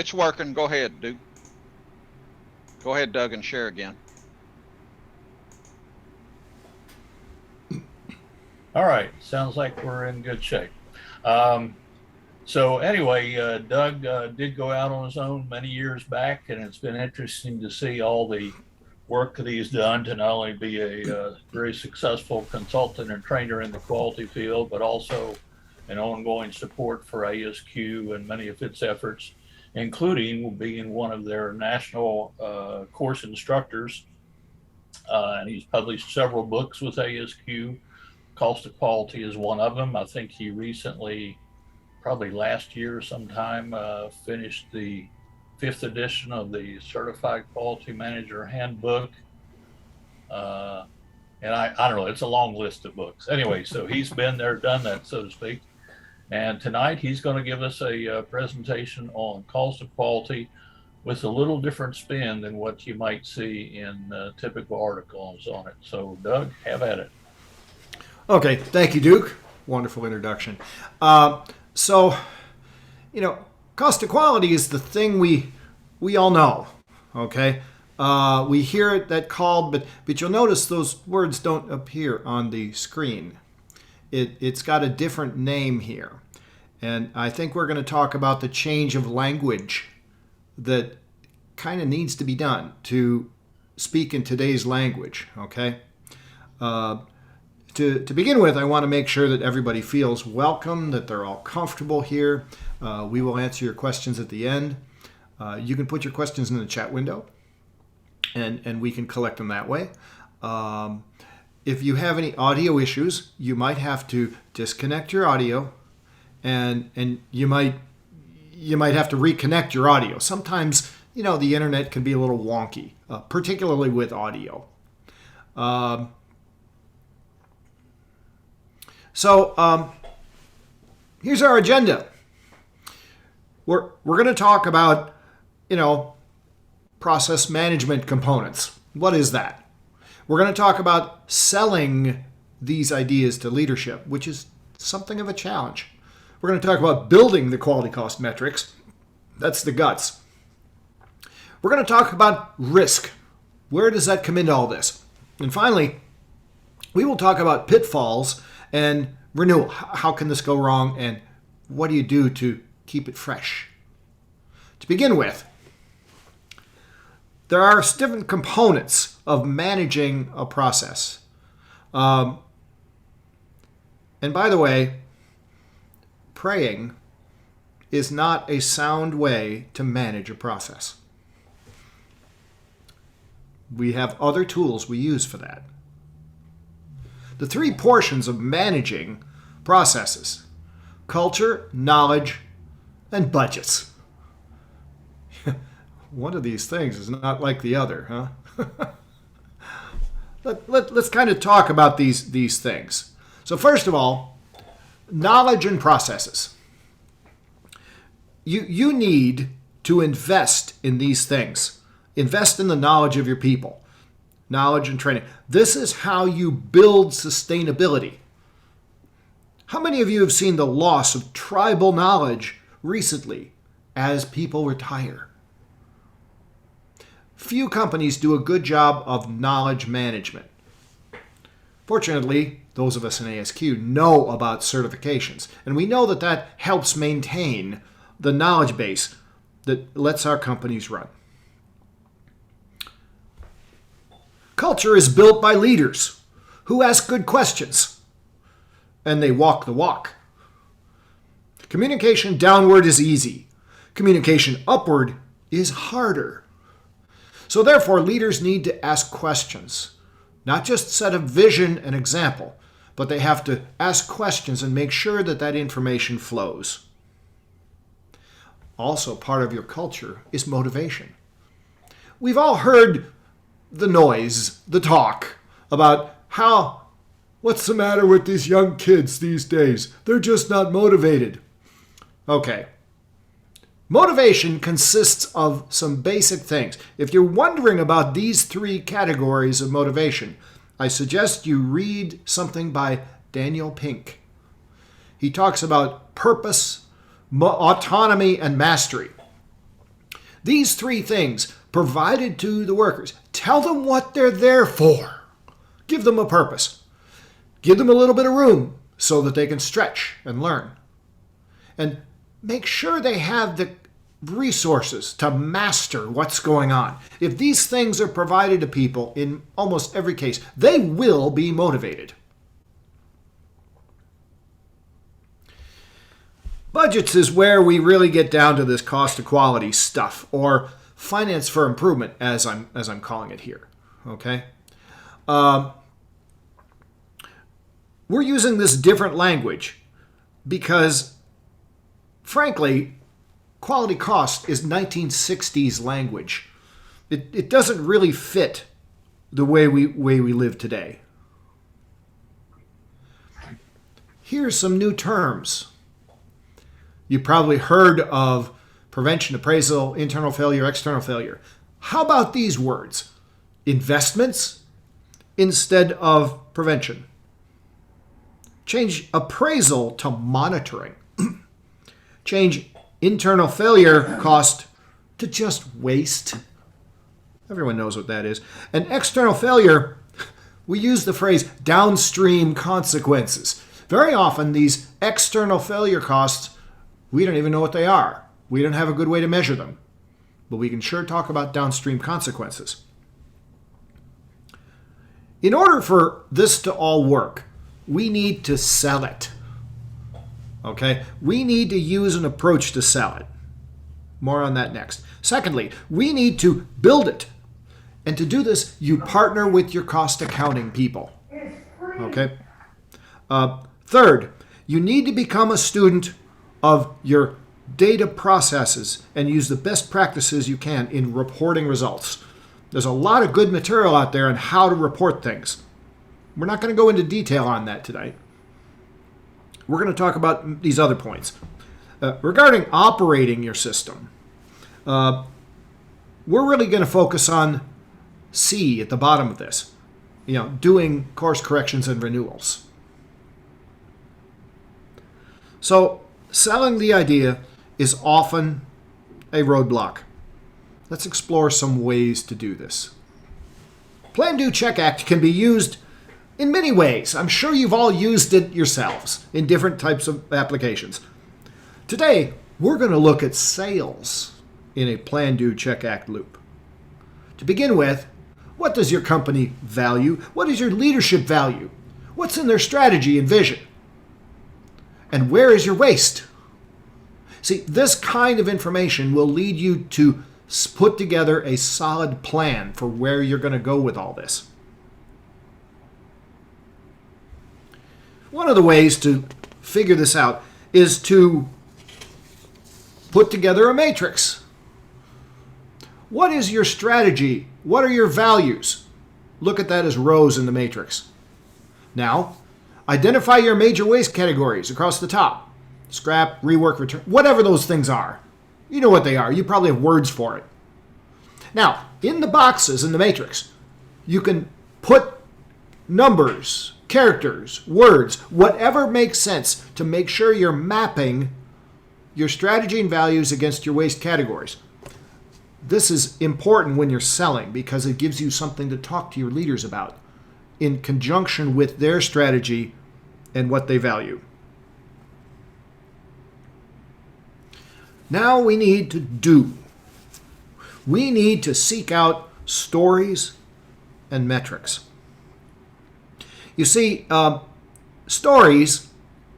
It's working. Go ahead, Duke. Go ahead, Doug, and share again. All right, sounds like we're in good shape. So anyway, Doug did go out on his own many years back, and it's been interesting to see all the work that he's done to not only be a very successful consultant and trainer in the quality field, but also an ongoing support for ASQ and many of its efforts, including being one of their national course instructors. And he's published several books with ASQ. Cost of Quality is one of them. I think he recently, probably last year sometime, finished the fifth edition of the Certified Quality Manager Handbook. And I don't know, it's a long list of books. Anyway, so he's been there, done that, so to speak. And tonight he's going to give us a presentation on cost of quality with a little different spin than what you might see in typical articles on it. So, Doug, have at it. Okay, thank you, Duke. Wonderful introduction. So, cost of quality is the thing we all know. Okay, we hear it that called, but you'll notice those words don't appear on the screen. It's got a different name here, and I think we're going to talk about the change of language that kind of needs to be done to speak in today's language. Okay. To begin with, I want to make sure that everybody feels welcome, that they're all comfortable here. We will answer your questions at the end. You can put your questions in the chat window, and we can collect them that way. If you have any audio issues, you might have to disconnect your audio, and you might have to reconnect your audio. Sometimes, the internet can be a little wonky, particularly with audio. So here's our agenda. We're going to talk about, process management components. What is that? We're going to talk about selling these ideas to leadership, which is something of a challenge. We're going to talk about building the quality cost metrics. That's the guts. We're going to talk about risk. Where does that come into all this? And finally, we will talk about pitfalls and renewal. How can this go wrong, and what do you do to keep it fresh? To begin with, there are different components of managing a process. And by the way, praying is not a sound way to manage a process. We have other tools we use for that. The three portions of managing processes: culture, knowledge, and budgets. One of these things is not like the other, huh? Let's kind of talk about these things. So first of all, knowledge and processes. You need to invest in these things. Invest in the knowledge of your people. Knowledge and training. This is how you build sustainability. How many of you have seen the loss of tribal knowledge recently as people retire? Few companies do a good job of knowledge management. Fortunately, those of us in ASQ know about certifications, and we know that helps maintain the knowledge base that lets our companies run. Culture is built by leaders who ask good questions, and they walk the walk. Communication downward is easy. Communication upward is harder. So therefore, leaders need to ask questions, not just set a vision and example, but they have to ask questions and make sure that information flows. Also, part of your culture is motivation. We've all heard the noise, the talk about what's the matter with these young kids these days? They're just not motivated. Okay. Motivation consists of some basic things. If you're wondering about these three categories of motivation, I suggest you read something by Daniel Pink. He talks about purpose, autonomy, and mastery. These three things provided to the workers. Tell them what they're there for. Give them a purpose. Give them a little bit of room so that they can stretch and learn. And make sure they have the resources to master what's going on. If these things are provided to people in almost every case, they will be motivated. Budgets is where we really get down to this cost of quality stuff, or finance for improvement, as I'm calling it here. Okay, we're using this different language because, frankly, quality cost is 1960s language. It doesn't really fit the way we live today. Here's some new terms. You probably heard of prevention, appraisal, internal failure, external failure. How about these words? Investments instead of prevention. Change appraisal to monitoring. Change internal failure cost to just waste. Everyone knows what that is. And external failure, we use the phrase downstream consequences. Very often these external failure costs, we don't even know what they are. We don't have a good way to measure them. But we can sure talk about downstream consequences. In order for this to all work, we need to sell it. Okay? We need to use an approach to sell it. More on that next. Secondly, we need to build it. And to do this, you partner with your cost accounting people. Okay? Third, you need to become a student of your data processes and use the best practices you can in reporting results. There's a lot of good material out there on how to report things. We're not going to go into detail on that today. We're going to talk about these other points. Regarding operating your system, we're really going to focus on C at the bottom of this. Doing course corrections and renewals. So, selling the idea is often a roadblock. Let's explore some ways to do this. Plan, Do, Check, Act can be used in many ways. I'm sure you've all used it yourselves in different types of applications. Today, we're going to look at sales in a Plan, Do, Check, Act loop. To begin with, what does your company value? What is your leadership value? What's in their strategy and vision? And where is your waste? See, this kind of information will lead you to put together a solid plan for where you're going to go with all this. One of the ways to figure this out is to put together a matrix. What is your strategy? What are your values? Look at that as rows in the matrix. Now, identify your major waste categories across the top. Scrap, rework, return, whatever those things are. You know what they are. You probably have words for it. Now, in the boxes in the matrix, you can put numbers, characters, words, whatever makes sense to make sure you're mapping your strategy and values against your waste categories. This is important when you're selling because it gives you something to talk to your leaders about in conjunction with their strategy and what they value. Now we need to do. We need to seek out stories and metrics. You see, stories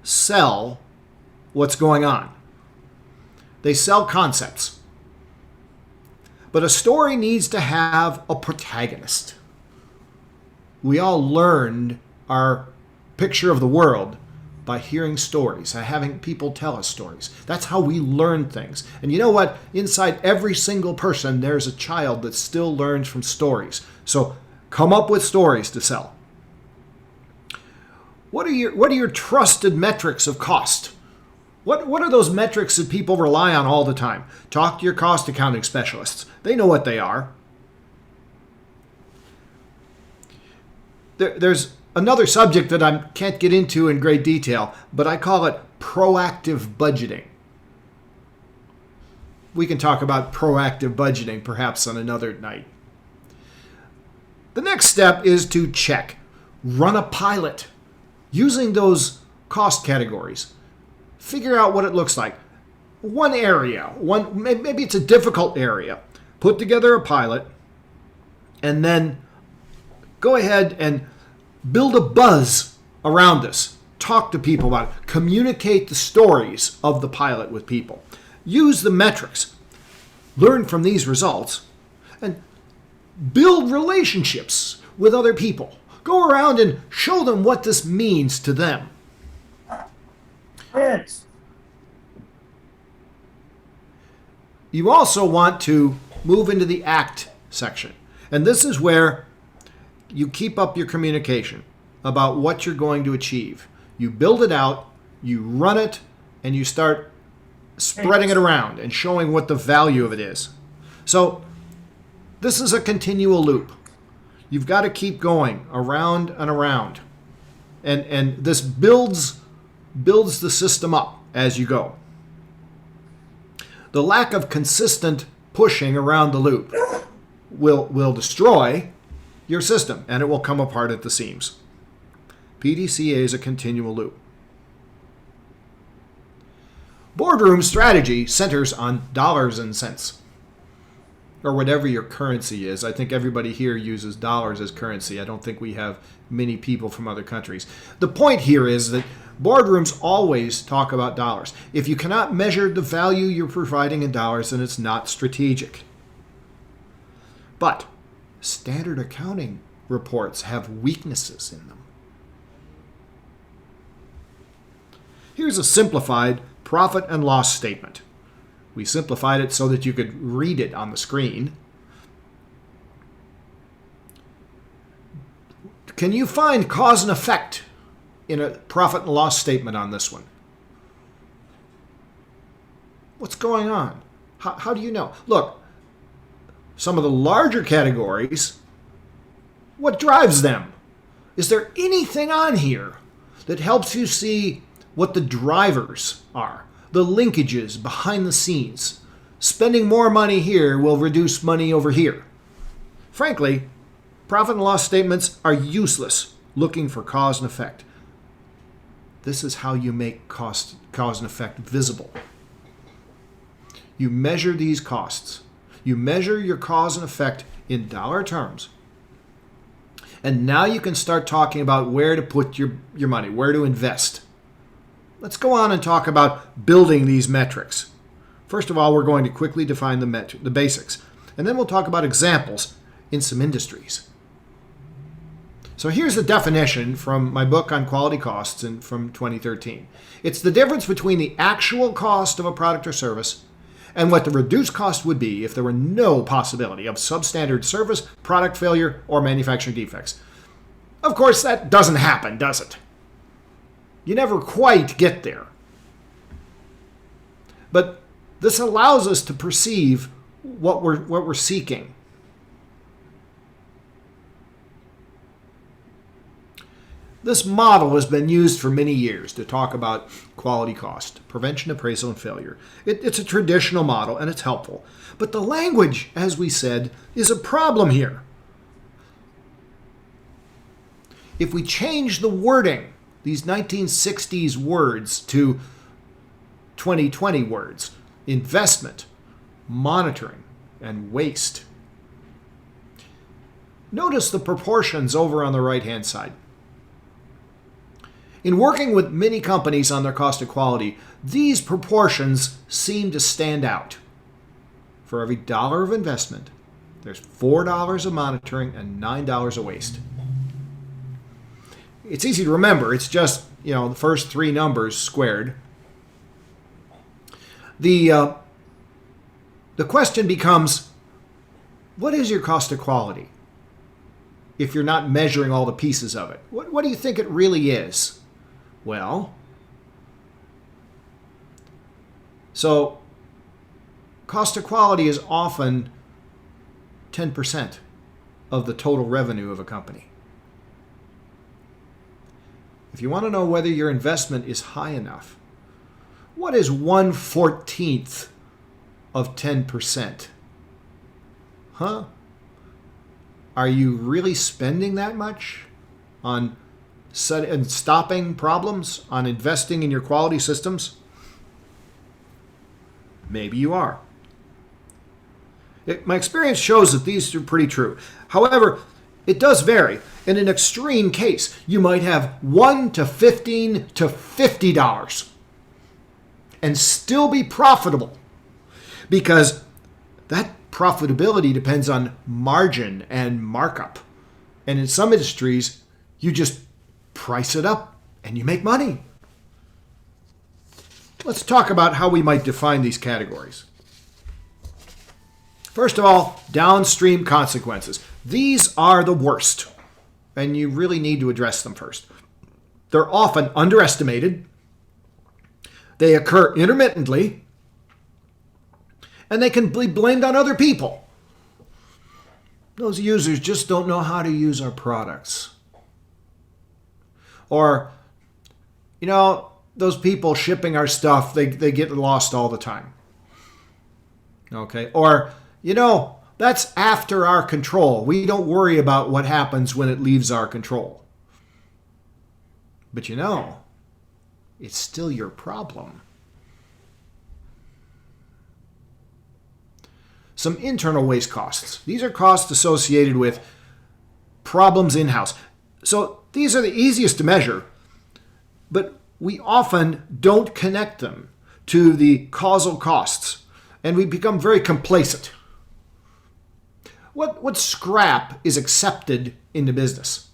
sell what's going on. They sell concepts. But a story needs to have a protagonist. We all learned our picture of the world by hearing stories, by having people tell us stories. That's how we learn things. And you know what? Inside every single person, there's a child that still learns from stories. So come up with stories to sell. What are your trusted metrics of cost? What are those metrics that people rely on all the time? Talk to your cost accounting specialists. They know what they are. There's another subject that I can't get into in great detail, but I call it proactive budgeting. we can talk about proactive budgeting perhaps on another night. The next step is to check. Run a pilot using those cost categories. Figure out what it looks like. One area, maybe it's a difficult area. Put together a pilot and then go ahead and build a buzz around this. Talk to people about it. Communicate the stories of the pilot with people. Use the metrics. Learn from these results and build relationships with other people. Go around and show them what this means to them. Yes. You also want to move into the act section. And this is where you keep up your communication about what you're going to achieve. You build it out, you run it, and you start spreading it around and showing what the value of it is. So this is a continual loop. You've got to keep going around and around. And this builds the system up as you go. The lack of consistent pushing around the loop will destroy your system, and it will come apart at the seams. PDCA is a continual loop. Boardroom strategy centers on dollars and cents, or whatever your currency is. I think everybody here uses dollars as currency. I don't think we have many people from other countries. The point here is that boardrooms always talk about dollars. If you cannot measure the value you're providing in dollars, then it's not strategic. But standard accounting reports have weaknesses in them. Here's a simplified profit and loss statement. We simplified it so that you could read it on the screen. Can you find cause and effect in a profit and loss statement on this one? What's going on? How do you know? Look, some of the larger categories, what drives them? Is there anything on here that helps you see what the drivers are? The linkages behind the scenes. Spending more money here will reduce money over here. Frankly, profit and loss statements are useless looking for cause and effect. This is how you make cause and effect visible. You measure these costs. You measure your cause and effect in dollar terms. And now you can start talking about where to put your money, where to invest. Let's go on and talk about building these metrics. First of all, we're going to quickly define the basics, and then we'll talk about examples in some industries. So here's the definition from my book on quality costs from 2013. It's the difference between the actual cost of a product or service and what the reduced cost would be if there were no possibility of substandard service, product failure, or manufacturing defects. Of course, that doesn't happen, does it? You never quite get there. But this allows us to perceive what we're seeking. This model has been used for many years to talk about quality cost, prevention, appraisal, and failure. It's a traditional model, and it's helpful. But the language, as we said, is a problem here. If we change the wording, these 1960s words to 2020 words, investment, monitoring, and waste. Notice the proportions over on the right-hand side. In working with many companies on their cost of quality, these proportions seem to stand out. For every dollar of investment, there's $4 of monitoring and $9 of waste. It's easy to remember. It's just, the first three numbers squared. The question becomes, what is your cost of quality if you're not measuring all the pieces of it? What do you think it really is? Well, so cost of quality is often 10% of the total revenue of a company. If you want to know whether your investment is high enough, what is 1/14 of 10%. Huh? Are you really spending that much on stopping problems, on investing in your quality systems? Maybe you are. My experience shows that these are pretty true. However, it does vary. In an extreme case, you might have $1 to $15 to $50 and still be profitable, because that profitability depends on margin and markup. And in some industries, you just price it up and you make money. Let's talk about how we might define these categories. First of all, downstream consequences. These are the worst, and you really need to address them first. They're often underestimated. They occur intermittently, and they can be blamed on other people. Those users just don't know how to use our products. Or, those people shipping our stuff, they get lost all the time. Okay? Or, that's after our control. We don't worry about what happens when it leaves our control. But it's still your problem. Some internal waste costs. These are costs associated with problems in-house. So these are the easiest to measure, but we often don't connect them to the causal costs, and we become very complacent. What scrap is accepted into business?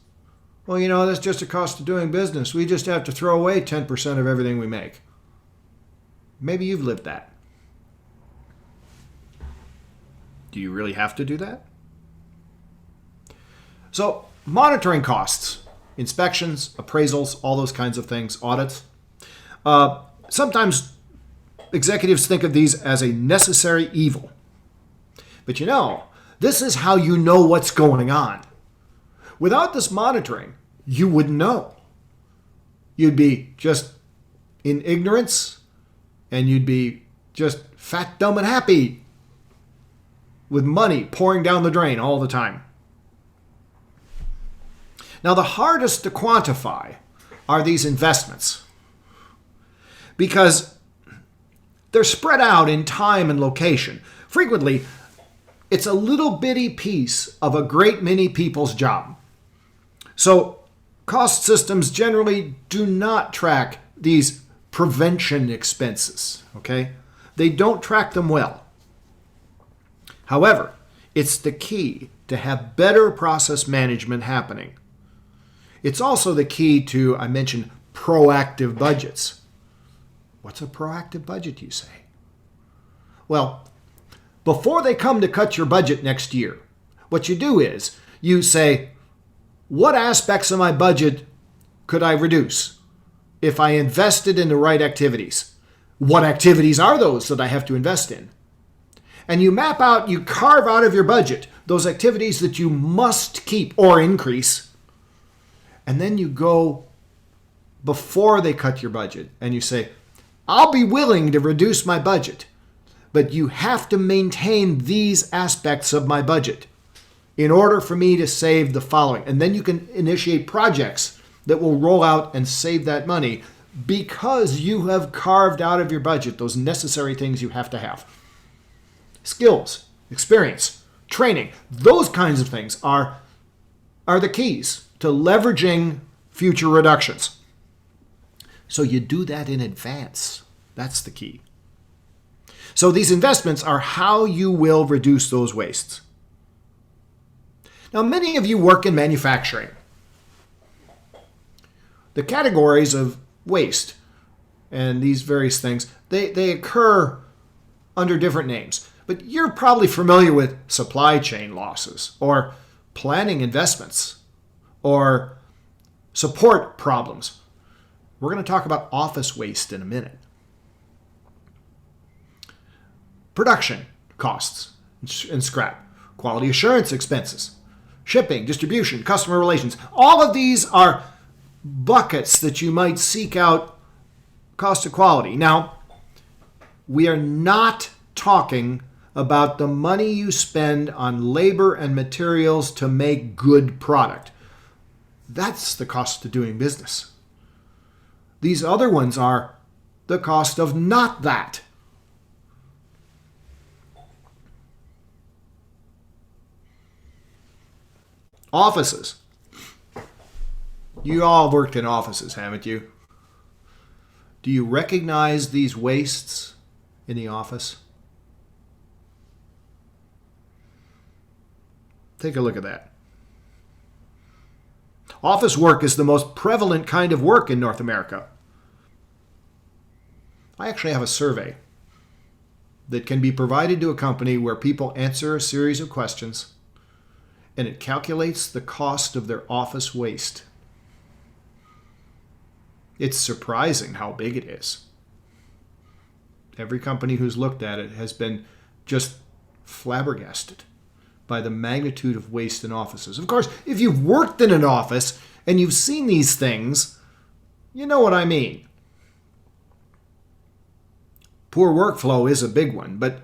Well, that's just a cost of doing business. We just have to throw away 10% of everything we make. Maybe you've lived that. Do you really have to do that? So, monitoring costs, inspections, appraisals, all those kinds of things, audits. Sometimes executives think of these as a necessary evil. But this is how you know what's going on. Without this monitoring, you wouldn't know. You'd be just in ignorance, and you'd be just fat, dumb, and happy with money pouring down the drain all the time. Now, the hardest to quantify are these investments, because they're spread out in time and location. Frequently, it's a little bitty piece of a great many people's job. So, cost systems generally do not track these prevention expenses, okay? They don't track them well. However, it's the key to have better process management happening. It's also the key to, I mentioned, proactive budgets. What's a proactive budget, you say? Well, before they come to cut your budget next year, what you do is you say, what aspects of my budget could I reduce if I invested in the right activities? What activities are those that I have to invest in? And you carve out of your budget those activities that you must keep or increase. And then you go before they cut your budget and you say, I'll be willing to reduce my budget, but you have to maintain these aspects of my budget in order for me to save the following. And then you can initiate projects that will roll out and save that money because you have carved out of your budget those necessary things you have to have. Skills, experience, training, those kinds of things are the keys to leveraging future reductions. So you do that in advance. That's the key. So these investments are how you will reduce those wastes. Now, many of you work in manufacturing. The categories of waste and these various things, they occur under different names. But you're probably familiar with supply chain losses or planning investments or support problems. We're going to talk about office waste in a minute. Production costs and scrap, quality assurance expenses, shipping, distribution, customer relations. All of these are buckets that you might seek out cost of quality. Now, we are not talking about the money you spend on labor and materials to make good product. That's the cost of doing business. These other ones are the cost of not that. Offices. You all worked in offices, haven't you? Do you recognize these wastes in the office? Take a look at that. Office work is the most prevalent kind of work in North America. I actually have a survey that can be provided to a company where people answer a series of questions, and it calculates the cost of their office waste. It's surprising how big it is. Every company who's looked at it has been just flabbergasted by the magnitude of waste in offices. Of course, if you've worked in an office and you've seen these things, you know what I mean. Poor workflow is a big one, but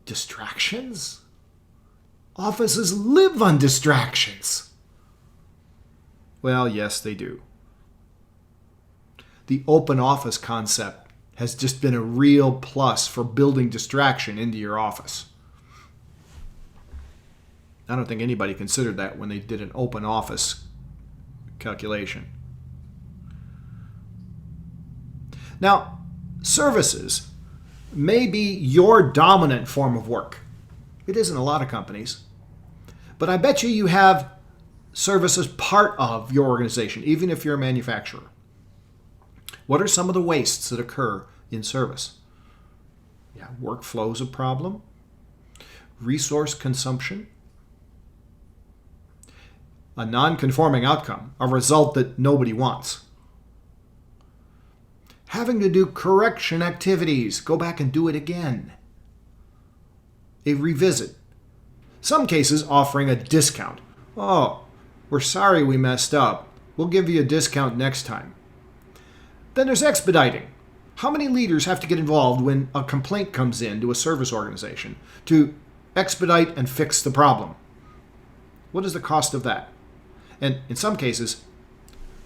distractions? Offices live on distractions. Well, yes, they do. The open office concept has just been a real plus for building distraction into your office. I don't think anybody considered that when they did an open office calculation. Now, services may be your dominant form of work. It is in a lot of companies. But I bet you have services part of your organization, even if you're a manufacturer. What are some of the wastes that occur in service? Yeah, workflow is a problem. Resource consumption. A non-conforming outcome, a result that nobody wants. Having to do correction activities, go back and do it again. A revisit. Some cases offering a discount. Oh, we're sorry we messed up. We'll give you a discount next time. Then there's expediting. How many leaders have to get involved when a complaint comes in to a service organization to expedite and fix the problem? What is the cost of that? And in some cases,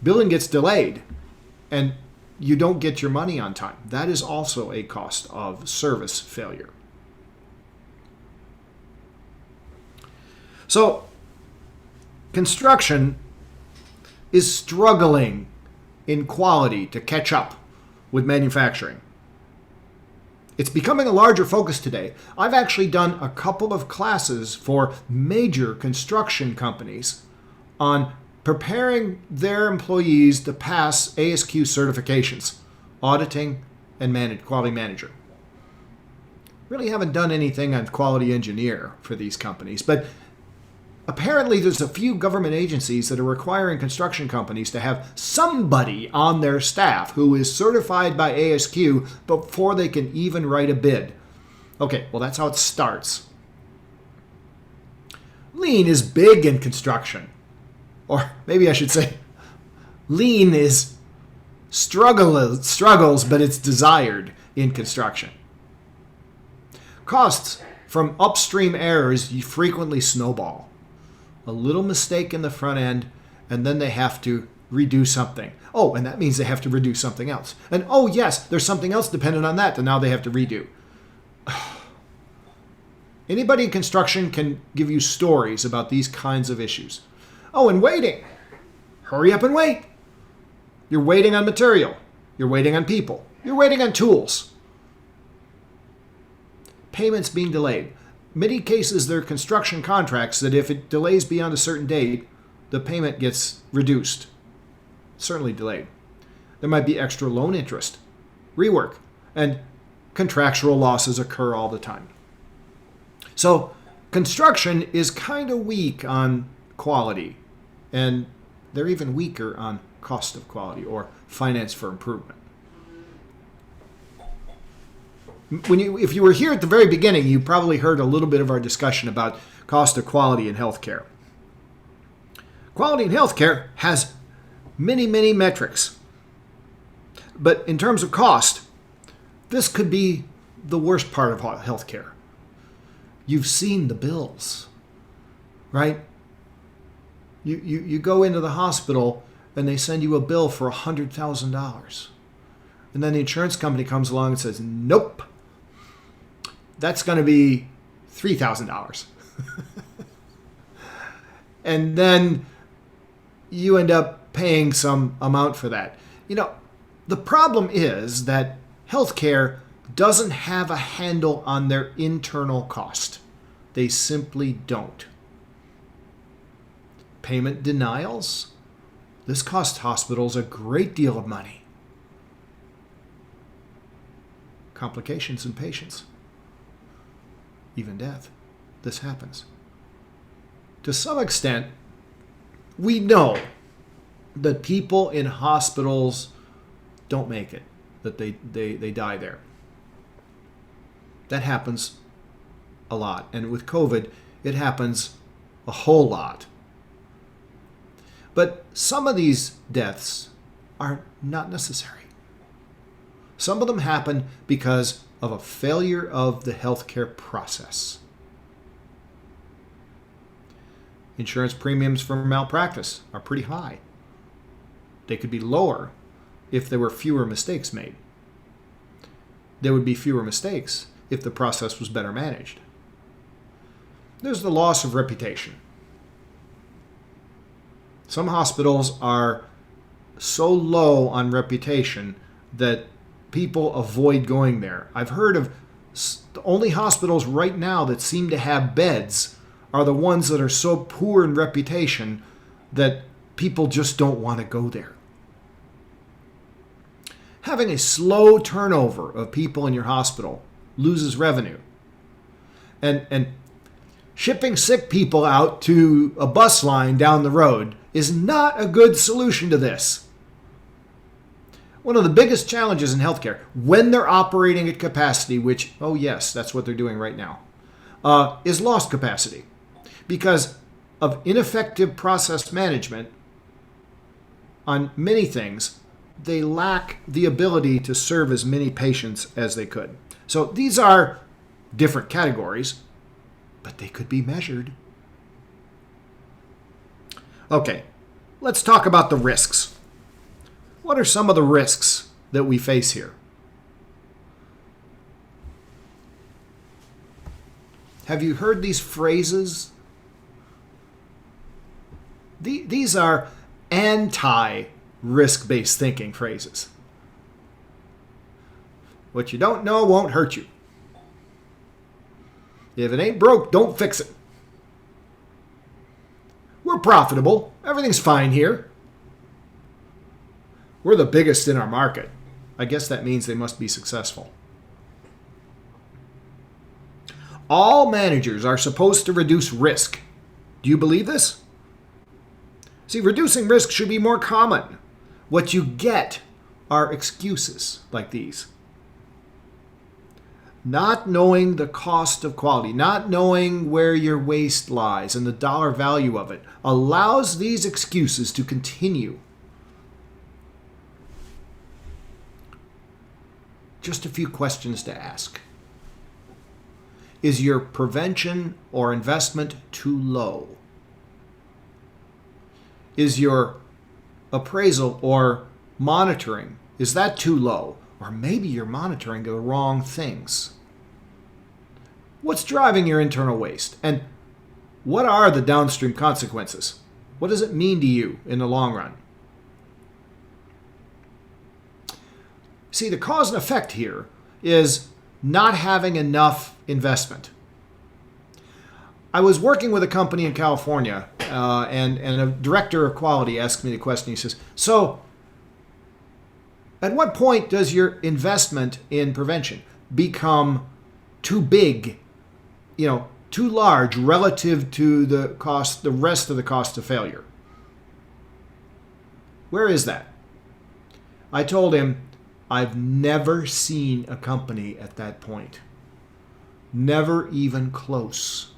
billing gets delayed and you don't get your money on time. That is also a cost of service failure. So, construction is struggling in quality to catch up with manufacturing. It's becoming a larger focus today. I've actually done a couple of classes for major construction companies on preparing their employees to pass ASQ certifications, auditing and quality manager. Really haven't done anything on quality engineer for these companies, but apparently there's a few government agencies that are requiring construction companies to have somebody on their staff who is certified by ASQ before they can even write a bid. Okay, well that's how it starts. Lean is big in construction. Or maybe I should say, lean is struggles, but it's desired in construction. Costs from upstream errors frequently snowball. A little mistake in the front end, and then they have to redo something. Oh, and that means they have to redo something else. And oh yes, there's something else dependent on that, and now they have to redo. Anybody in construction can give you stories about these kinds of issues. Oh, and waiting. Hurry up and wait. You're waiting on material. You're waiting on people. You're waiting on tools. Payments being delayed. Many cases, there are construction contracts that if it delays beyond a certain date, the payment gets reduced. Certainly delayed. There might be extra loan interest, rework, and contractual losses occur all the time. So construction is kind of weak on quality, and they're even weaker on cost of quality or finance for improvement. If you were here at the very beginning, you probably heard a little bit of our discussion about cost of quality in healthcare. Quality in healthcare has many, many metrics. But in terms of cost, this could be the worst part of healthcare. You've seen the bills, right? You go into the hospital and they send you a bill for $100,000. And then the insurance company comes along and says, nope, that's going to be $3,000. And then you end up paying some amount for that. The problem is that healthcare doesn't have a handle on their internal cost. They simply don't. Payment denials. This costs hospitals a great deal of money. Complications in patients. Even death. This happens. To some extent, we know that people in hospitals don't make it, that they die there. That happens a lot. And with COVID, it happens a whole lot. But some of these deaths are not necessary. Some of them happen because of a failure of the healthcare process. Insurance premiums for malpractice are pretty high. They could be lower if there were fewer mistakes made. There would be fewer mistakes if the process was better managed. There's the loss of reputation. Some hospitals are so low on reputation that people avoid going there. I've heard of the only hospitals right now that seem to have beds are the ones that are so poor in reputation that people just don't want to go there. Having a slow turnover of people in your hospital loses revenue. And shipping sick people out to a bus line down the road is not a good solution to this. One of the biggest challenges in healthcare, when they're operating at capacity, which, oh yes, that's what they're doing right now, is lost capacity. Because of ineffective process management on many things, they lack the ability to serve as many patients as they could. So these are different categories, but they could be measured. Okay, let's talk about the risks. What are some of the risks that we face here? Have you heard these phrases? These are anti-risk-based thinking phrases. What you don't know won't hurt you. If it ain't broke, don't fix it. We're profitable. Everything's fine here. We're the biggest in our market. I guess that means they must be successful. All managers are supposed to reduce risk. Do you believe this? See, reducing risk should be more common. What you get are excuses like these. Not knowing the cost of quality, not knowing where your waste lies and the dollar value of it, allows these excuses to continue. Just a few questions to ask. Is your prevention or investment too low? Is your appraisal or monitoring, is that too low? Or maybe you're monitoring the wrong things. What's driving your internal waste? And what are the downstream consequences? What does it mean to you in the long run? See, the cause and effect here is not having enough investment. I was working with a company in California, and a director of quality asked me the question. He says, so at what point does your investment in prevention become too big, too large relative to the cost, the rest of the cost of failure? Where is that? I told him, I've never seen a company at that point. Never even close.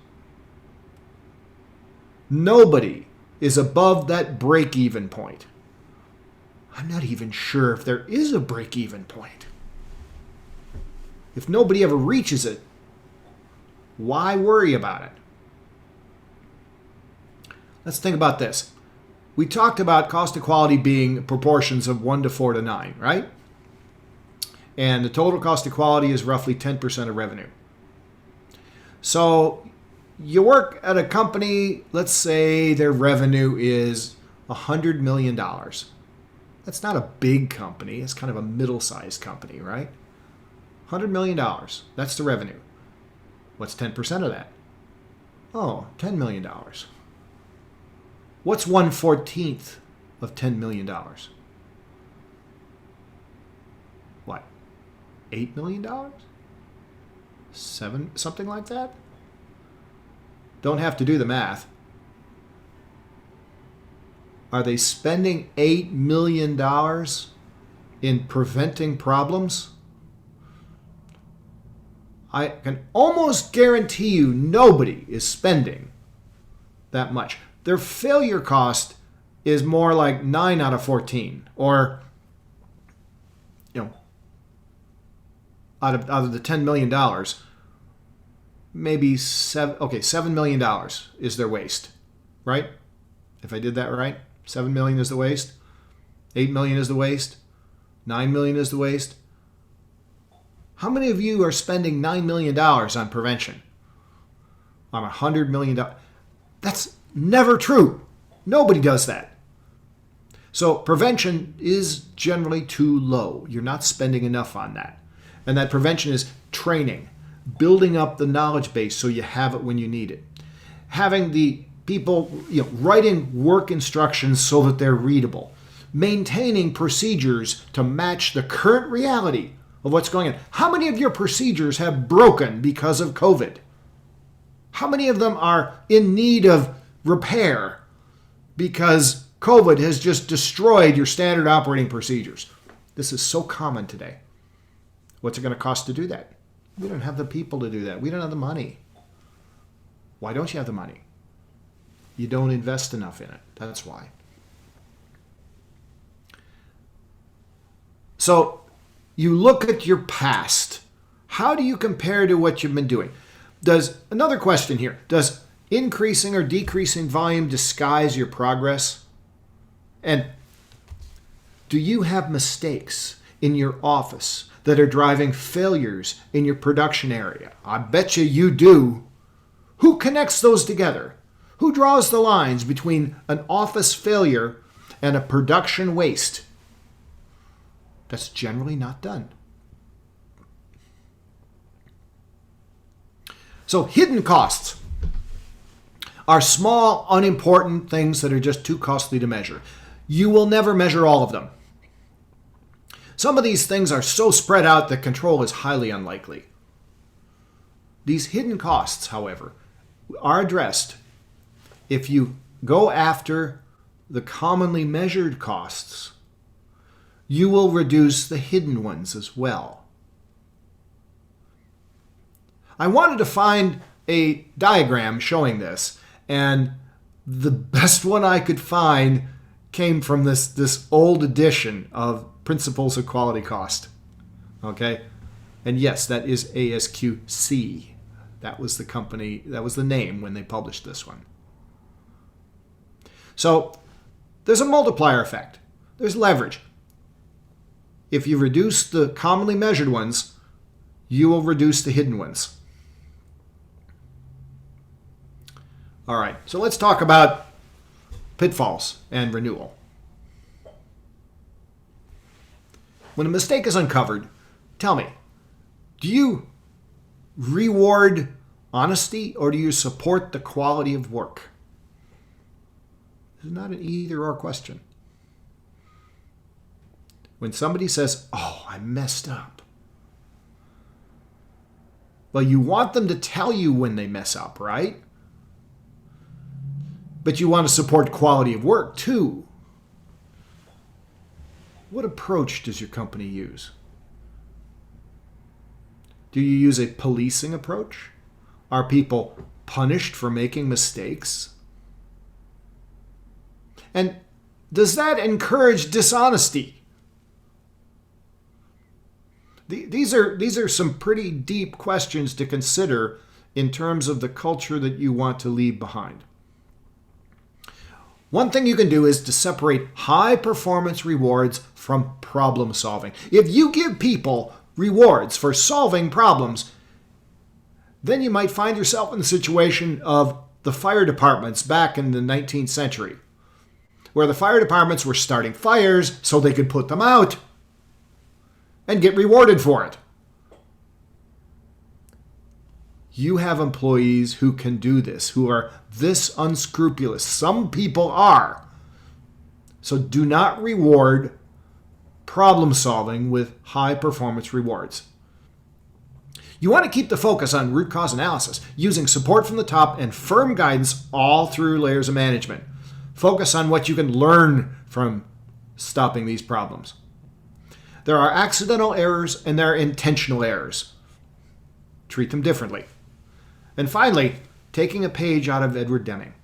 Nobody is above that break-even point. I'm not even sure if there is a break-even point. If nobody ever reaches it, why worry about it? Let's think about this. We talked about cost of quality being proportions of 1 to 4 to 9, right? And the total cost of quality is roughly 10% of revenue. So you work at a company, let's say their revenue is $100 million. That's not a big company. It's kind of a middle-sized company, right? $100 million. That's the revenue. What's 10% of that? Oh, $10 million. What's 1/14 of $10 million? What? $8 million? 7, something like that? Don't have to do the math. Are they spending $8 million in preventing problems? I can almost guarantee you nobody is spending that much. Their failure cost is more like 9 out of 14, or out of the $10 million, maybe $7 million is their waste, right? If I did that right, 7 million is the waste, 8 million is the waste, 9 million is the waste. How many of you are spending $9 million on prevention? On $100 million? That's never true. Nobody does that. So prevention is generally too low. You're not spending enough on that. And that prevention is training, building up the knowledge base so you have it when you need it. Having the people writing work instructions so that they're readable. Maintaining procedures to match the current reality of what's going on. How many of your procedures have broken because of COVID? How many of them are in need of repair because COVID has just destroyed your standard operating procedures? This is so common today. What's it going to cost to do that? We don't have the people to do that. We don't have the money. Why don't you have the money? You don't invest enough in it. That's why. So you look at your past. How do you compare to what you've been doing? Another question here, does increasing or decreasing volume disguise your progress? And do you have mistakes in your office that are driving failures in your production area? I bet you do. Who connects those together? Who draws the lines between an office failure and a production waste? That's generally not done. So hidden costs are small, unimportant things that are just too costly to measure. You will never measure all of them. Some of these things are so spread out that control is highly unlikely. These hidden costs, however, are addressed if you go after the commonly measured costs. You will reduce the hidden ones as well. I wanted to find a diagram showing this, and the best one I could find came from this old edition of Principles of Quality Cost. Okay? And yes, that is ASQC. That was the company, that was the name when they published this one. So there's a multiplier effect. There's leverage. If you reduce the commonly measured ones, you will reduce the hidden ones. All right, so let's talk about pitfalls and renewal. When a mistake is uncovered, tell me, do you reward honesty or do you support the quality of work? It's not an either or question. When somebody says, "Oh, I messed up," well, you want them to tell you when they mess up, right? But you want to support quality of work too. What approach does your company use? Do you use a policing approach? Are people punished for making mistakes? And does that encourage dishonesty? These are some pretty deep questions to consider in terms of the culture that you want to leave behind. One thing you can do is to separate high performance rewards from problem solving. If you give people rewards for solving problems, then you might find yourself in the situation of the fire departments back in the 19th century, where the fire departments were starting fires so they could put them out and get rewarded for it. You have employees who can do this, who are this unscrupulous. Some people are. So do not reward problem solving with high performance rewards. You want to keep the focus on root cause analysis, using support from the top and firm guidance all through layers of management. Focus on what you can learn from stopping these problems. There are accidental errors and there are intentional errors. Treat them differently. And finally, taking a page out of Edward Deming.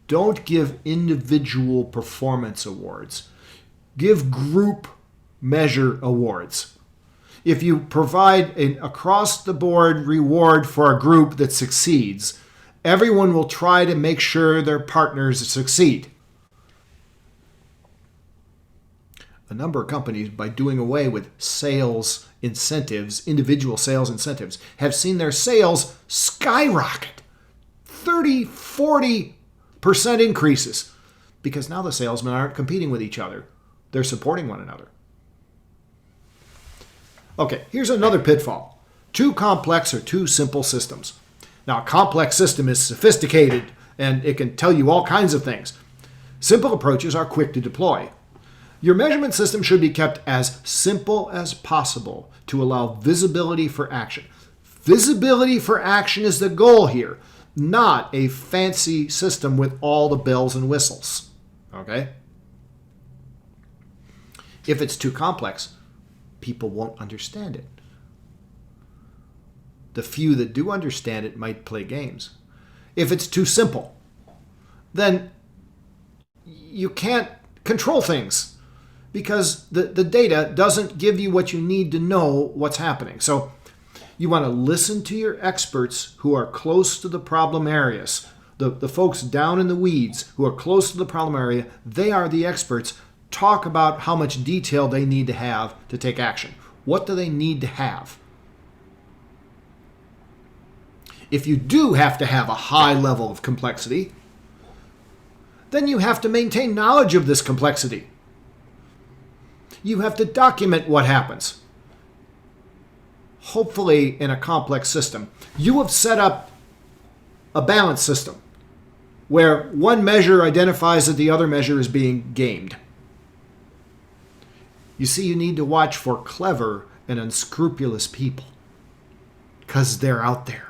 Don't give individual performance awards. Give group measure awards. If you provide an across-the-board reward for a group that succeeds, everyone will try to make sure their partners succeed. A number of companies, by doing away with sales incentives, individual sales incentives, have seen their sales skyrocket. 30-40% increases. Because now the salesmen aren't competing with each other. They're supporting one another. Okay, here's another pitfall. Too complex or too simple systems. Now, a complex system is sophisticated and it can tell you all kinds of things. Simple approaches are quick to deploy. Your measurement system should be kept as simple as possible to allow visibility for action. Visibility for action is the goal here, not a fancy system with all the bells and whistles. Okay? If it's too complex, people won't understand it. The few that do understand it might play games. If it's too simple, then you can't control things because the data doesn't give you what you need to know what's happening. So you want to listen to your experts who are close to the problem areas. The folks down in the weeds who are close to the problem area, they are the experts. Talk about how much detail they need to have to take action. What do they need to have? If you do have to have a high level of complexity, then you have to maintain knowledge of this complexity. You have to document what happens. Hopefully, in a complex system, you have set up a balance system where one measure identifies that the other measure is being gamed. You see, you need to watch for clever and unscrupulous people because they're out there.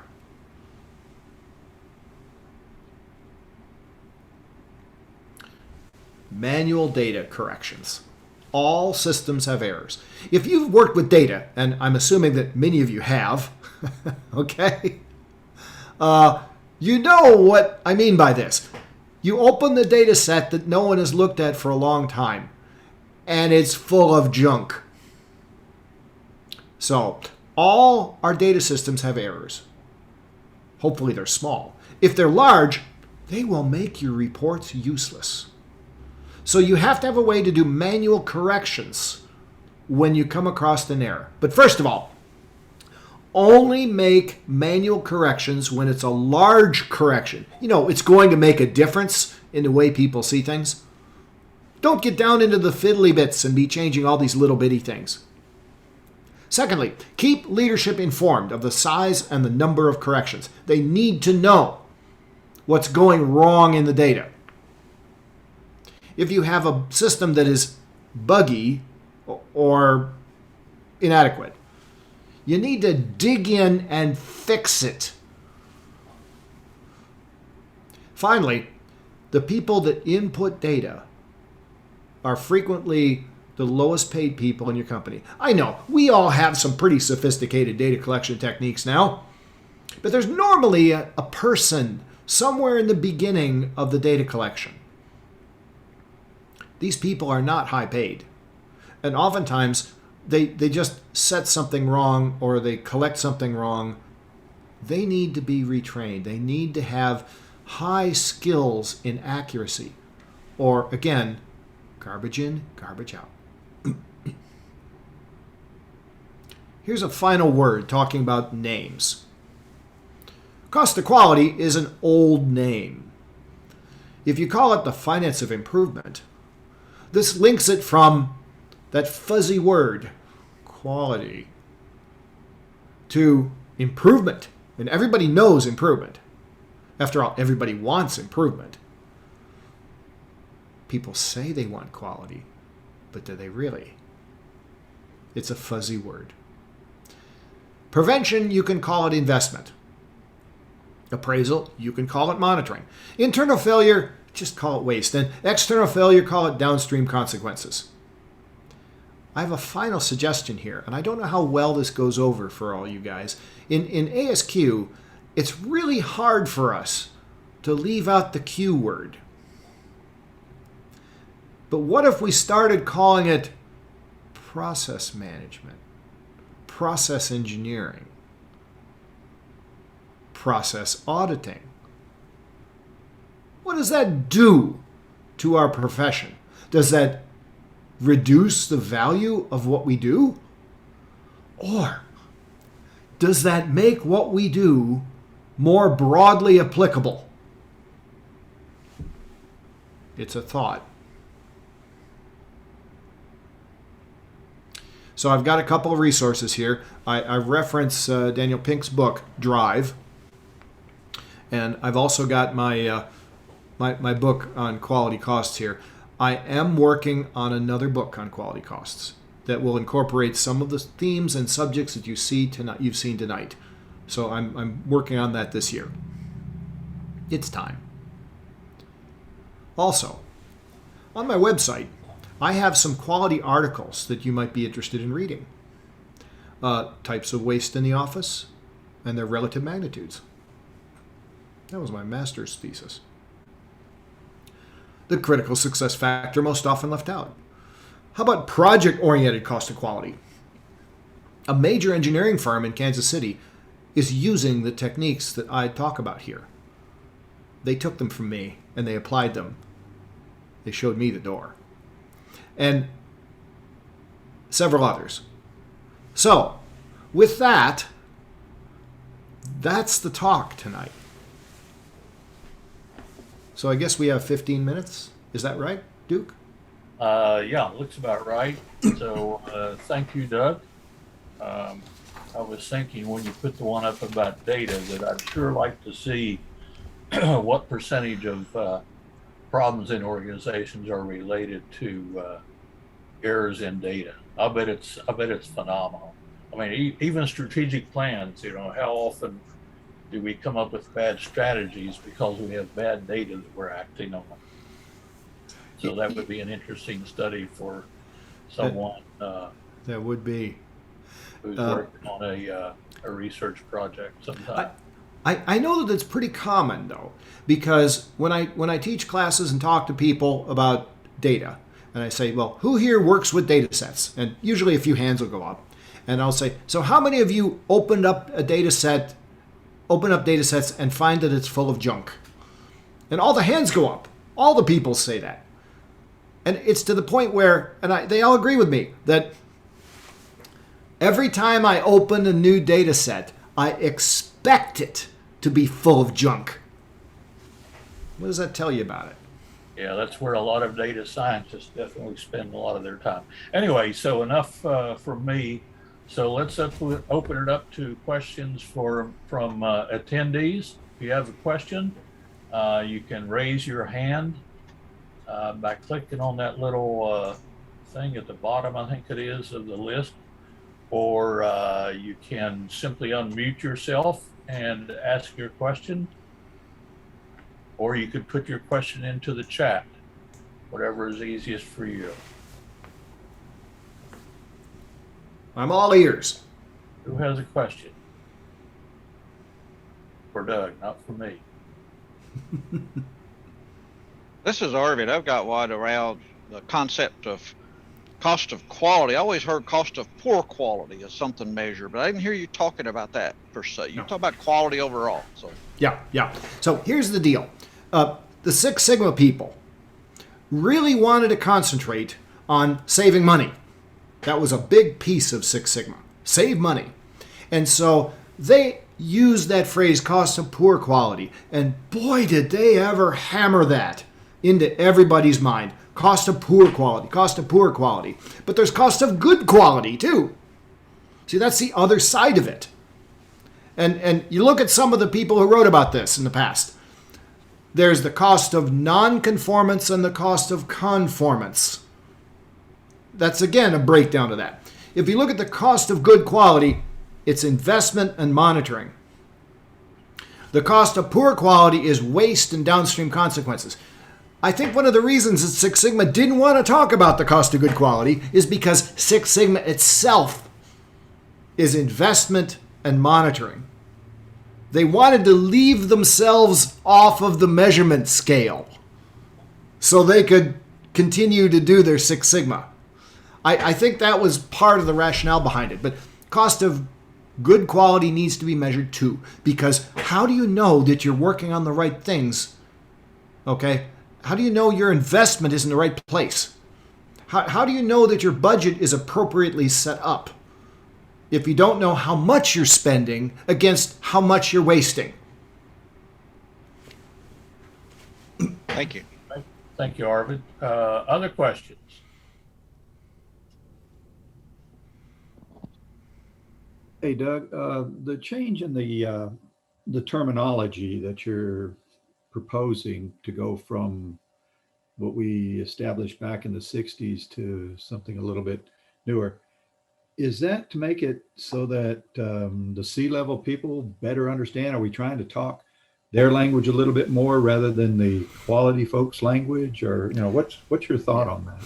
Manual data corrections. All systems have errors. If you've worked with data, and I'm assuming that many of you have, okay, you know what I mean by this. You open the data set that no one has looked at for a long time, and it's full of junk. So, all our data systems have errors. Hopefully they're small. If they're large, they will make your reports useless. So you have to have a way to do manual corrections when you come across an error. But first of all, only make manual corrections when it's a large correction. You know, it's going to make a difference in the way people see things. Don't get down into the fiddly bits and be changing all these little bitty things. Secondly, keep leadership informed of the size and the number of corrections. They need to know what's going wrong in the data. If you have a system that is buggy or inadequate, you need to dig in and fix it. Finally, the people that input data are frequently the lowest paid people in your company. I know, we all have some pretty sophisticated data collection techniques now, but there's normally a person somewhere in the beginning of the data collection. These people are not high paid. And oftentimes, they just set something wrong or they collect something wrong, they need to be retrained. They need to have high skills in accuracy. Or again, garbage in, garbage out. Here's a final word talking about names. Cost of quality is an old name. If you call it the finance of improvement, this links it from that fuzzy word, quality, to improvement. And everybody knows improvement. After all, everybody wants improvement. People say they want quality, but do they really? It's a fuzzy word. Prevention, you can call it investment. Appraisal, you can call it monitoring. Internal failure, just call it waste. And external failure, call it downstream consequences. I have a final suggestion here, and I don't know how well this goes over for all you guys. In ASQ, it's really hard for us to leave out the Q word. But what if we started calling it process management, process engineering, process auditing? What does that do to our profession? Does that reduce the value of what we do? Or does that make what we do more broadly applicable? It's a thought. So I've got a couple of resources here. I reference Daniel Pink's book, Drive. And I've also got my my book on quality costs here. I am working on another book on quality costs that will incorporate some of the themes and subjects that you've seen tonight. So I'm working on that this year. It's time. Also, on my website, I have some quality articles that you might be interested in reading. Types of waste in the office and their relative magnitudes. That was my master's thesis. The critical success factor most often left out. How about project-oriented cost of quality? A major engineering firm in Kansas City is using the techniques that I talk about here. They took them from me and they applied them. They showed me the door. And several others. So, with that, that's the talk tonight. So I guess we have 15 minutes. Is that right, Duke? Yeah, looks about right. So thank you, Doug. I was thinking when you put the one up about data that I'd sure like to see what percentage of problems in organizations are related to errors in data. I bet it's phenomenal. I mean, even strategic plans, how often do we come up with bad strategies because we have bad data that we're acting on? So that would be an interesting study for someone that would be who's working on a research project sometime. I know that it's pretty common though, because when I teach classes and talk to people about data, and I say, well, who here works with data sets? And usually a few hands will go up. And I'll say, so how many of you open up data sets and find that it's full of junk? And all the hands go up. All the people say that. And it's to the point where, they all agree with me, that every time I open a new data set, I expect it to be full of junk. What does that tell you about it? Yeah, that's where a lot of data scientists definitely spend a lot of their time. Anyway, so enough from me. So let's open it up to questions from attendees. If you have a question, you can raise your hand by clicking on that little thing at the bottom, I think it is, of the list. Or you can simply unmute yourself and ask your question. Or you could put your question into the chat, whatever is easiest for you. I'm all ears. Who has a question? For Doug, not for me. This is Arvid. I've got one around the concept of cost of quality. I always heard cost of poor quality as something measured, but I didn't hear you talking about that per se. You No. talk about quality overall. So Yeah. So here's the deal. The Six Sigma people really wanted to concentrate on saving money. That was a big piece of Six Sigma. Save money. And so they used that phrase, cost of poor quality. And boy, did they ever hammer that into everybody's mind. Cost of poor quality, cost of poor quality. But there's cost of good quality too. See, that's the other side of it. And you look at some of the people who wrote about this in the past. There's the cost of non-conformance and the cost of conformance. That's, again, a breakdown of that. If you look at the cost of good quality, it's investment and monitoring. The cost of poor quality is waste and downstream consequences. I think one of the reasons that Six Sigma didn't want to talk about the cost of good quality is because Six Sigma itself is investment and monitoring. They wanted to leave themselves off of the measurement scale so they could continue to do their Six Sigma. I think that was part of the rationale behind it. But cost of good quality needs to be measured too, because how do you know that you're working on the right things? Okay? How do you know your investment is in the right place? How do you know that your budget is appropriately set up if you don't know how much you're spending against how much you're wasting? thank you. Thank you, Arvid. Other questions? Hey, Doug, the change in the terminology that you're proposing to go from what we established back in the 60s to something a little bit newer, is that to make it so that the C-level people better understand? Are we trying to talk their language a little bit more rather than the quality folks' language? Or, what's your thought on that?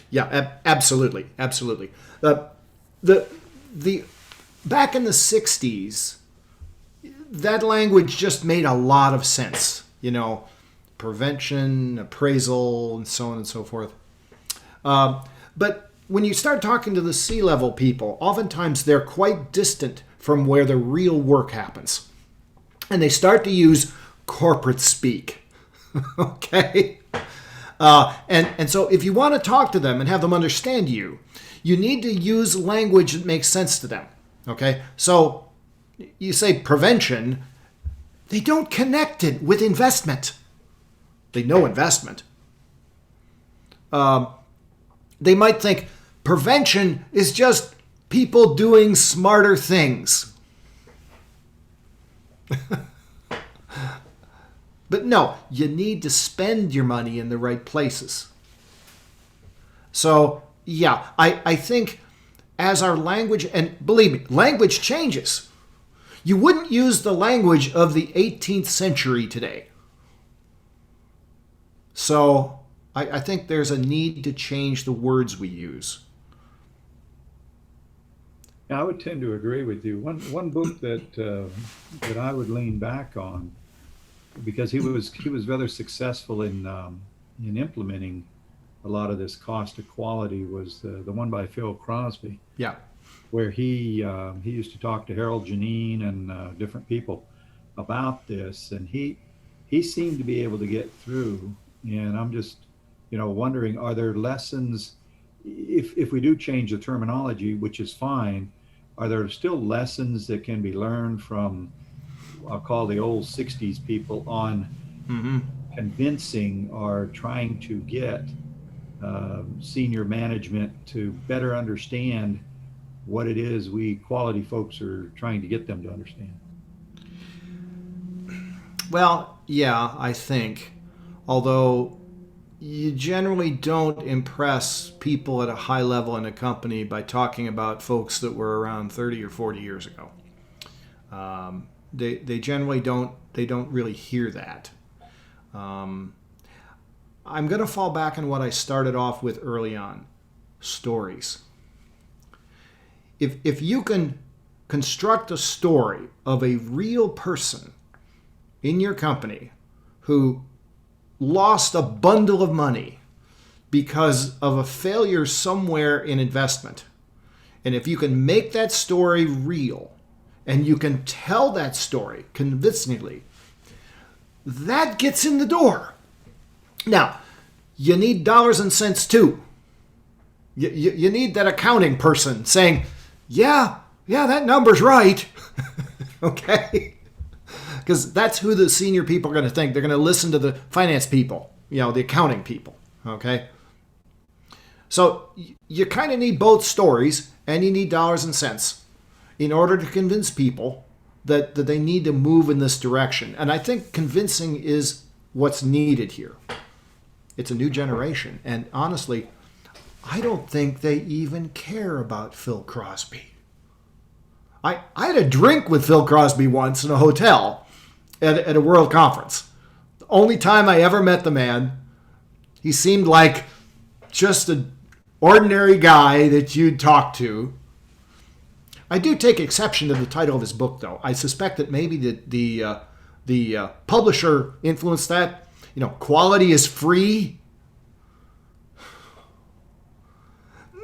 Yeah, absolutely. The back in the 60s, that language just made a lot of sense. Prevention, appraisal, and so on and so forth. But when you start talking to the C-level people, oftentimes they're quite distant from where the real work happens. And they start to use corporate speak. Okay? And so if you want to talk to them and have them understand you, you need to use language that makes sense to them. Okay? So you say prevention, they don't connect it with investment. They know investment. They might think prevention is just people doing smarter things. But no, you need to spend your money in the right places. So, yeah, I think as our language, and believe me, language changes. You wouldn't use the language of the 18th century today. So I think there's a need to change the words we use. I would tend to agree with you. One book that I would lean back on, because he was rather successful in implementing a lot of this cost of quality, was the one by Phil Crosby. Yeah. Where he used to talk to Harold Janine and different people about this, and he seemed to be able to get through. And I'm just wondering, are there lessons, if we do change the terminology, which is fine, are there still lessons that can be learned from, I'll call the old 60s people, on convincing or trying to get senior management to better understand what it is we quality folks are trying to get them to understand? Well, yeah, I think. Although you generally don't impress people at a high level in a company by talking about folks that were around 30 or 40 years ago. They generally don't really hear that. I'm going to fall back on what I started off with early on, stories. If you can construct a story of a real person in your company who lost a bundle of money because of a failure somewhere in investment. And if you can make that story real and you can tell that story convincingly, that gets in the door. Now, you need dollars and cents too. You need that accounting person saying, yeah, that number's right. Okay? Because that's who the senior people are going to think. They're going to listen to the finance people, the accounting people. Okay? So you kind of need both stories, and you need dollars and cents in order to convince people that they need to move in this direction. And I think convincing is what's needed here. It's a new generation. And honestly, I don't think they even care about Phil Crosby. I had a drink with Phil Crosby once in a hotel at a World Conference. The only time I ever met the man. He seemed like just an ordinary guy that you'd talk to. I do take exception to the title of his book, though. I suspect that maybe the publisher influenced that. Quality is free.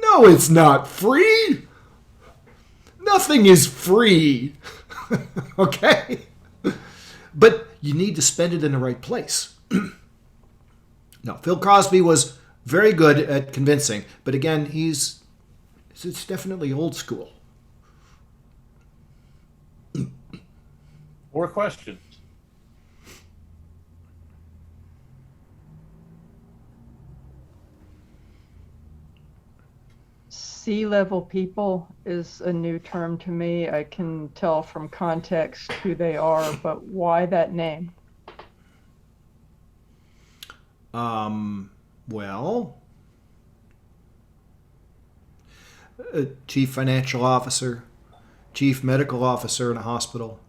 No, it's not free. Nothing is free. Okay? But you need to spend it in the right place. No, Phil Crosby was very good at convincing, but again, it's definitely old school. More questions? C-level people is a new term to me. I can tell from context who they are, but why that name? Well, chief financial officer, chief medical officer in a hospital,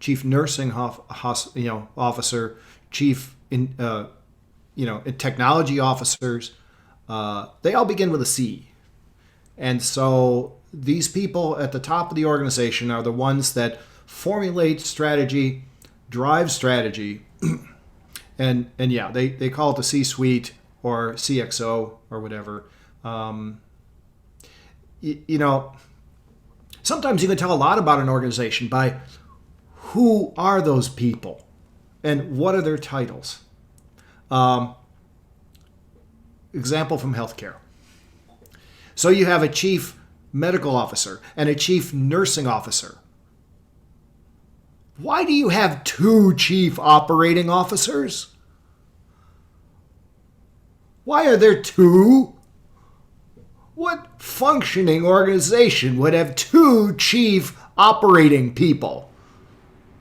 chief nursing officer, chief technology officers. They all begin with a C. And so these people at the top of the organization are the ones that formulate strategy, drive strategy, and they call it the C-suite or CXO or whatever. Sometimes you can tell a lot about an organization by who are those people and what are their titles. Example from healthcare. So you have a chief medical officer and a chief nursing officer. Why do you have two chief operating officers? Why are there two? What functioning organization would have two chief operating people?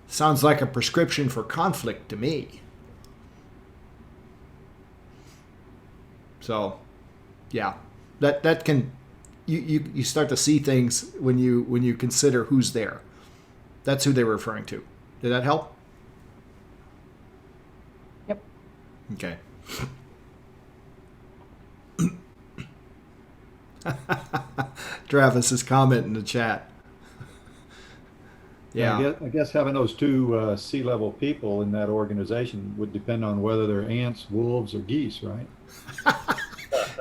Sounds like a prescription for conflict to me. So, yeah. That can you start to see things when you consider who's there. That's who they were referring to. Did that help? Yep. Okay. Travis's comment in the chat. Yeah. I guess having those two C-level people in that organization would depend on whether they're ants, wolves, or geese, right?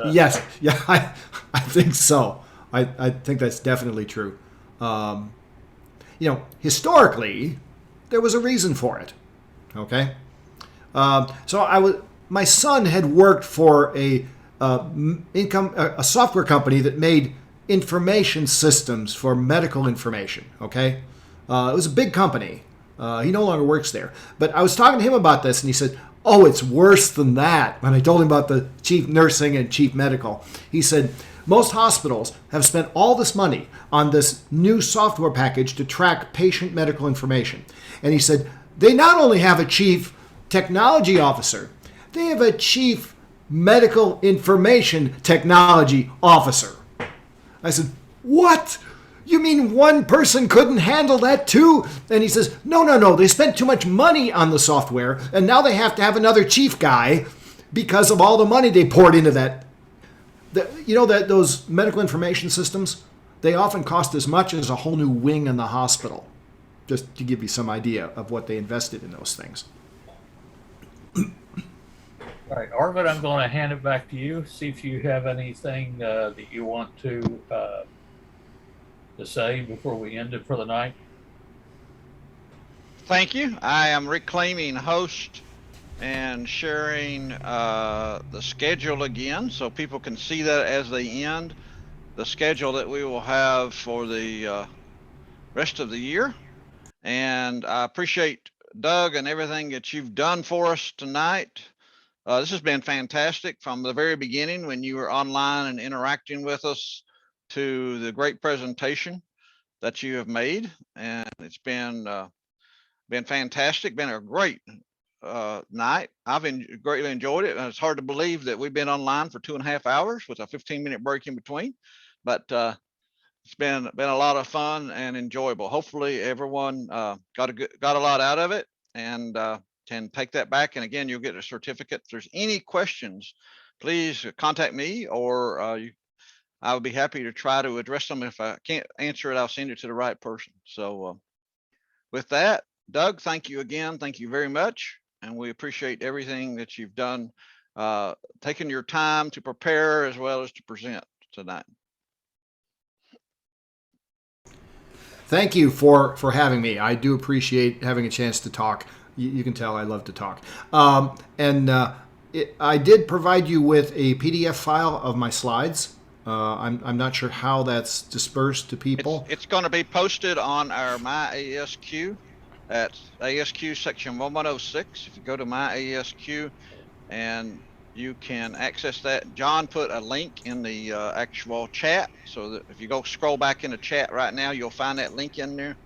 Yes, yeah, I think so. I think that's definitely true. Historically, there was a reason for it. Okay, so my son had worked for a software company that made information systems for medical information. Okay, it was a big company. He no longer works there. But I was talking to him about this, and he said, "Oh, it's worse than that." When I told him about the chief nursing and chief medical, he said, most hospitals have spent all this money on this new software package to track patient medical information. And he said, they not only have a chief technology officer, they have a chief medical information technology officer. I said, what? You mean one person couldn't handle that too? And he says, no. They spent too much money on the software, and now they have to have another chief guy because of all the money they poured into that. Those medical information systems, they often cost as much as a whole new wing in the hospital, just to give you some idea of what they invested in those things. All right, Arvid, I'm going to hand it back to you. See if you have anything that you want to say before we end it for the night. Thank you. I am reclaiming host and sharing the schedule again so people can see that as they end, the schedule that we will have for the rest of the year. And I appreciate Doug and everything that you've done for us tonight. This has been fantastic from the very beginning when you were online and interacting with us to the great presentation that you have made. And it's been fantastic, been a great night. I've greatly enjoyed it. And it's hard to believe that we've been online for 2.5 hours with a 15-minute break in between, but it's been a lot of fun and enjoyable. Hopefully everyone got a lot out of it and can take that back. And again, you'll get a certificate. If there's any questions, please contact me, or I would be happy to try to address them. If I can't answer it, I'll send it to the right person. So with that, Doug, thank you again. Thank you very much. And we appreciate everything that you've done, taking your time to prepare as well as to present tonight. Thank you for having me. I do appreciate having a chance to talk. You can tell I love to talk. I did provide you with a PDF file of my slides. I'm not sure how that's dispersed to people. It's going to be posted on our My ASQ at ASQ section 1106. If you go to My ASQ, and you can access that. John put a link in the actual chat, so that if you go scroll back in the chat right now, you'll find that link in there,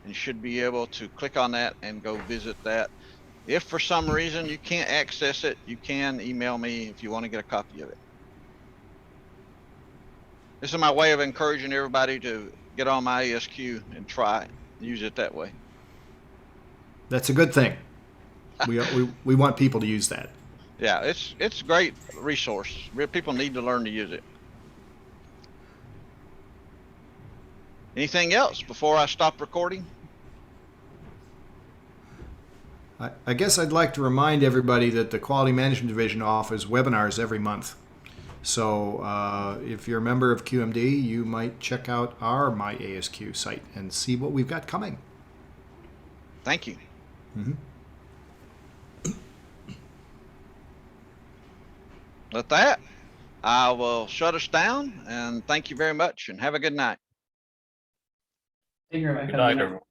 and you should be able to click on that and go visit that. If for some reason you can't access it, you can email me if you want to get a copy of it. This is my way of encouraging everybody to get on My ASQ and try it, use it that way. That's a good thing. We want people to use that. Yeah, it's a great resource. People need to learn to use it. Anything else before I stop recording? I guess I'd like to remind everybody that the Quality Management Division offers webinars every month. So if you're a member of QMD, you might check out our My ASQ site and see what we've got coming. Thank you. Mm-hmm. With that, I will shut us down, and thank you very much and have a good night. Good night, everyone.